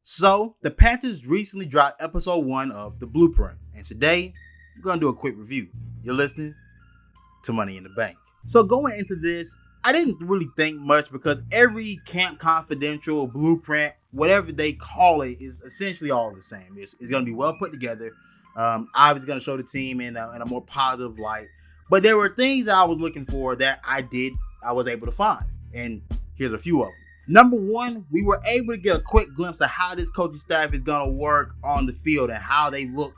So, the Panthers recently dropped episode 1 of The Blueprint, and today we're going to do a quick review. You're listening to Money in the Bank. So, going into this, I didn't really think much because every Camp Confidential, Blueprint, whatever they call it, is essentially all the same. It's going to be well put together. Obviously going to show the team in a more positive light. But there were things that I was looking for that I was able to find. And here's a few of them. Number one, we were able to get a quick glimpse of how this coaching staff is going to work on the field and how they look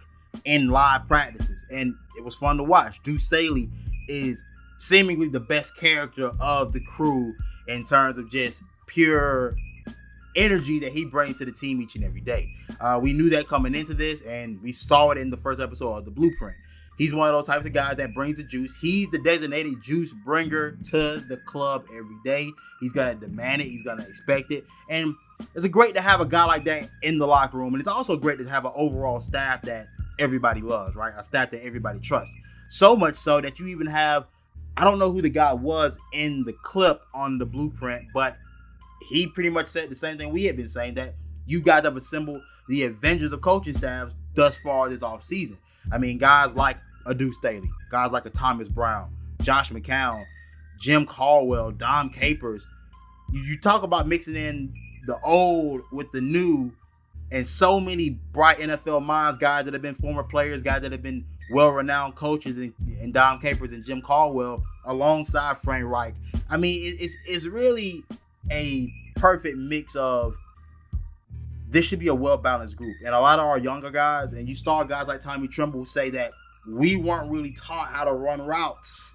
in live practices. And it was fun to watch. Deuce Staley is seemingly the best character of the crew in terms of just pure energy that he brings to the team each and every day. We knew that coming into this, and we saw it in the first episode of The Blueprint. He's one of those types of guys that brings the juice. He's the designated juice bringer to the club every day. He's going to demand it. He's going to expect it. And it's great to have a guy like that in the locker room. And it's also great to have an overall staff that everybody loves, right? A staff that everybody trusts. So much so that you even have, I don't know who the guy was in the clip on The Blueprint, but he pretty much said the same thing we had been saying, that you guys have assembled the Avengers of coaching staffs thus far this offseason. I mean, guys like a Deuce Staley, guys like a Thomas Brown, Josh McCown, Jim Caldwell, Dom Capers. You talk about mixing in the old with the new, and so many bright NFL minds, guys that have been former players, guys that have been well-renowned coaches, and Dom Capers and Jim Caldwell alongside Frank Reich. I mean, it's really a perfect mix of this should be a well-balanced group. And a lot of our younger guys, and you saw guys like Tommy Tremble say that we weren't really taught how to run routes,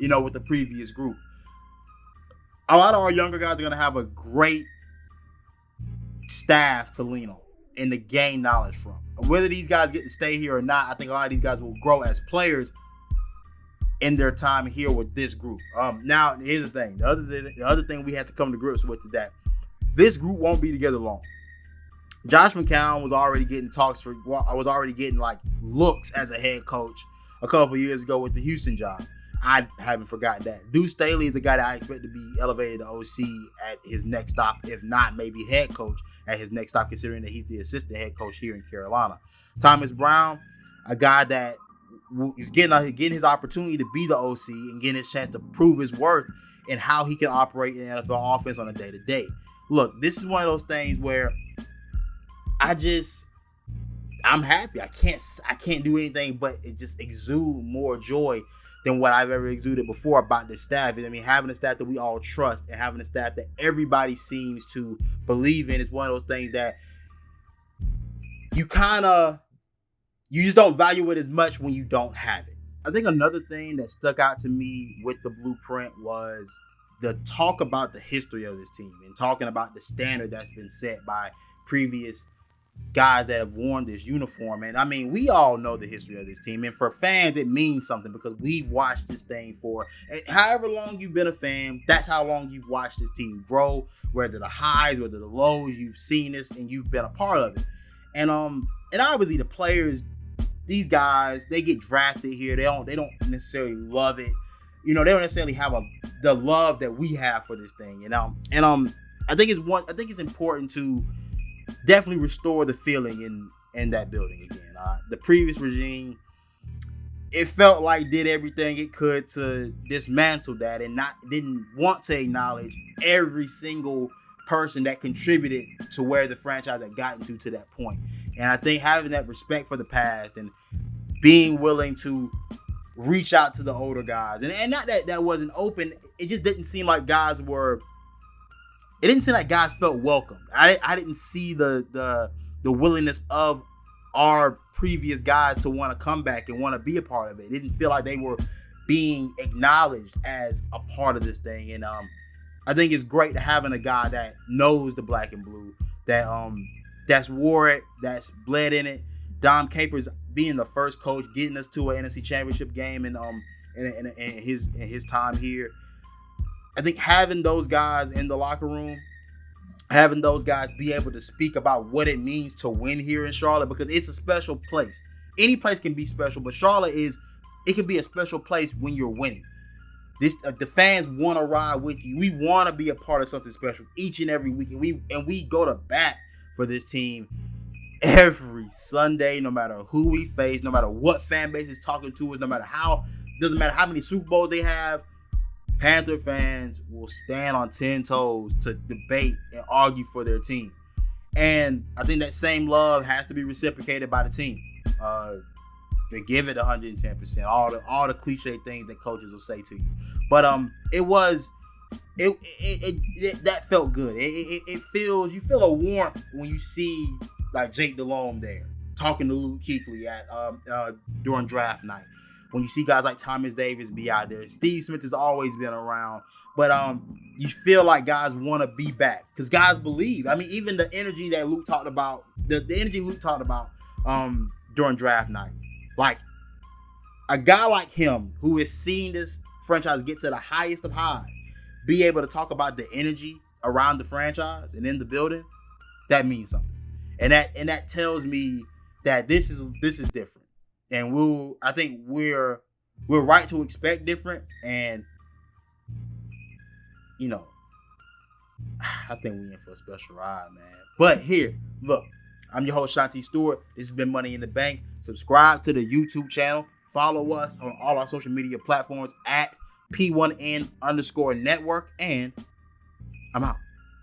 with the previous group. A lot of our younger guys are going to have a great staff to lean on and to gain knowledge from. Whether these guys get to stay here or not, I think a lot of these guys will grow as players in their time here with this group. Now, here's the thing. The other thing we have to come to grips with is that this group won't be together long. Josh McCown was already getting looks as a head coach a couple years ago with the Houston job. I haven't forgotten that. Deuce Staley is a guy that I expect to be elevated to OC at his next stop, if not maybe head coach at his next stop, considering that he's the assistant head coach here in Carolina. Thomas Brown, a guy that is getting his opportunity to be the OC and getting his chance to prove his worth and how he can operate in the NFL offense on a day-to-day. Look, this is one of those things where I'm happy. I can't do anything but it just exude more joy than what I've ever exuded before about this staff. I mean, having a staff that we all trust and having a staff that everybody seems to believe in is one of those things that you just don't value it as much when you don't have it. I think another thing that stuck out to me with the Blueprint was the talk about the history of this team and talking about the standard that's been set by previous guys that have worn this uniform. And I mean, we all know the history of this team, and for fans it means something because we've watched this thing for however long you've been a fan. That's how long you've watched this team grow, whether the highs, whether the lows. You've seen this and you've been a part of it. And obviously the players, these guys, they get drafted here. They don't necessarily love it. They don't necessarily have the love that we have for this thing. I think it's important to definitely restore the feeling in that building again. The previous regime, it felt like did everything it could to dismantle that and didn't want to acknowledge every single person that contributed to where the franchise had gotten to that point. And I think having that respect for the past and being willing to reach out to the older guys, and not that wasn't open, it just didn't seem like guys were. It didn't seem like guys felt welcome. I didn't see the willingness of our previous guys to want to come back and want to be a part of it. It didn't feel like they were being acknowledged as a part of this thing. And I think it's great having a guy that knows the black and blue, that's wore it, that's bled in it. Dom Capers being the first coach, getting us to an NFC Championship game in his time here. I think having those guys in the locker room, having those guys be able to speak about what it means to win here in Charlotte, because it's a special place. Any place can be special, but Charlotte it can be a special place when you're winning. The fans want to ride with you. We want to be a part of something special each and every week, and we go to bat for this team every Sunday, no matter who we face, no matter what fan base is talking to us, doesn't matter how many Super Bowls they have. Panther fans will stand on 10 toes to debate and argue for their team. And I think that same love has to be reciprocated by the team. They give it 110%. All the cliche things that coaches will say to you. But that felt good. It feels, you feel a warmth when you see like Jake Delhomme there talking to Luke Kuechly at during draft night. When you see guys like Thomas Davis be out there, Steve Smith has always been around, but you feel like guys want to be back because guys believe. I mean, even the energy that Luke talked about, the energy Luke talked about during draft night, like a guy like him who has seen this franchise get to the highest of highs, be able to talk about the energy around the franchise and in the building, that means something, and that tells me that this is different. And I think we're right to expect different, and I think we in for a special ride, man. But here, look, I'm your host Shanti Stewart. This has been Money in the Bank. Subscribe to the YouTube channel. Follow us on all our social media platforms at P1N_network, and I'm out.